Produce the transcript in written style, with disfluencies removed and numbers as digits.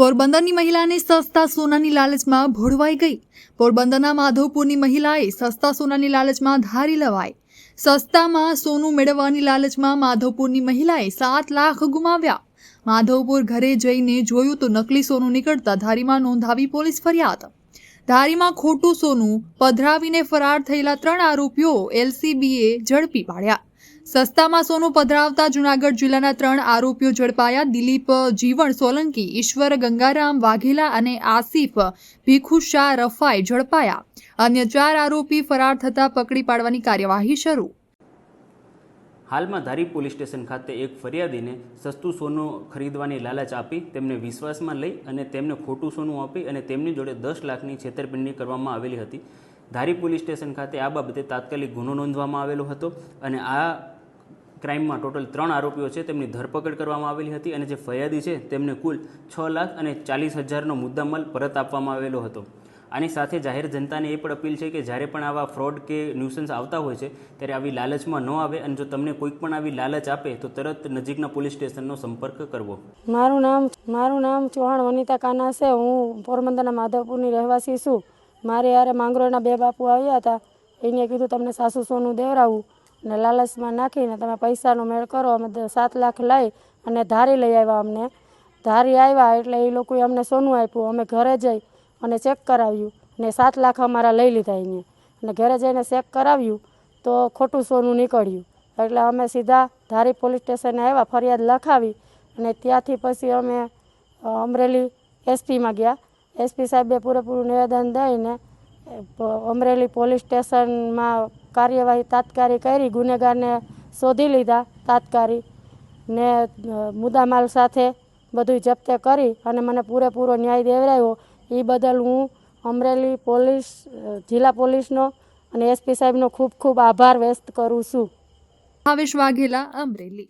પોરબંદરની મહિલાને સસ્તા સોનાની લાલચમાં ભોળવાઈ ગઈ। પોરબંદરના માધવપુરની મહિલાએ સસ્તા સોનાની લાલચમાં ધારી લવાઈ। સસ્તામાં સોનું મેળવવાની લાલચમાં માધવપુરની મહિલાએ 7 લાખ ગુમાવ્યા। માધવપુર ઘરે જઈને જોયું તો નકલી સોનું નીકળતા ધારીમાં નોંધાવી પોલીસ ફરિયાદ। ધારીમાં ખોટું સોનું પધરાવીને ફરાર થયેલા 3 આરોપીઓ એલસીબીએ ઝડપી પાડ્યા। સસ્તામાં સોનું પધરાવતા જૂનાગઢ જિલ્લાના 3 આરોપીઓ ઝડપાયા। દિલીપ જીવણ સોલંકી, ઈશ્વર ગંગારામ વાઘેલા અને આસિફ ભીખુશા રફાઈ ઝડપાયા। અન્ય 4 આરોપી ફરાર થતા પકડી પાડવાની કાર્યવાહી શરૂ। હાલમાં ધારી પોલીસ સ્ટેશન ખાતે એક ફરિયાદીને સસ્તું સોનું ખરીદવાની લાલચ આપી તેમને વિશ્વાસમાં લઈ અને તેમને ખોટું સોનું આપી અને તેમની જોડે 10 લાખની છેતરપિંડી કરવામાં આવેલી હતી। ધારી પોલીસ સ્ટેશન ખાતે આ બાબતે તાત્કાલિક ગુનો નોંધવામાં આવેલો હતો અને આ ક્રાઇમમાં ટોટલ 3 આરોપીઓ છે તેમની ધરપકડ કરવામાં આવેલી હતી અને જે ફરિયાદી છે તેમને કુલ 6,40,000નો મુદ્દામાલ પરત આપવામાં આવેલો હતો। આની સાથે જાહેર જનતાને એ પણ અપીલ છે કે જ્યારે પણ આવા ફ્રોડ કે ન્યુસન્સ આવતા હોય છે ત્યારે આવી લાલચમાં ન આવે અને જો તમને કોઈક પણ આવી લાલચ આપે તો તરત નજીકના પોલીસ સ્ટેશનનો સંપર્ક કરવો। મારું નામ ચૌહાણ વનિતા કાના છે। હું પોરબંદરના માધવપુરની રહેવાસી છું। મારે યારે માંગરોળના 2 બાપુ આવ્યા હતા। એને કીધું તમને સાસુ સોનું દેવરાવું અને લાલચમાં નાખીને તમે પૈસાનો મેળ કરો। અમે 7 લાખ લઈ અને ધારી લઈ આવ્યા। અમને ધારી આવ્યા એટલે એ લોકોએ અમને સોનું આપ્યું। અમે ઘરે જઈ અને ચેક કરાવ્યું અને 7 લાખ અમારા લઈ લીધા એને અને ઘરે જઈને ચેક કરાવ્યું તો ખોટું સોનું નીકળ્યું। એટલે અમે સીધા ધારી પોલીસ સ્ટેશને આવ્યા, ફરિયાદ લખાવી અને ત્યાંથી પછી અમે અમરેલી એસપીમાં ગયા। એસપી સાહેબે પૂરેપૂરું નિવેદન દઈને અમરેલી પોલીસ સ્ટેશનમાં કાર્યવાહી તાત્કાલિક કરી, ગુનેગારને શોધી લીધા તાત્કાલિક ને મુદ્દામાલ સાથે બધું જપ્તે કરી અને મને પૂરેપૂરો ન્યાય દેવરાયો। એ બદલ હું અમરેલી પોલીસ, જિલ્લા પોલીસનો અને એસપી સાહેબનો ખૂબ ખૂબ આભાર વ્યક્ત કરું છું। ભાવેશ વાઘેલા, અમરેલી।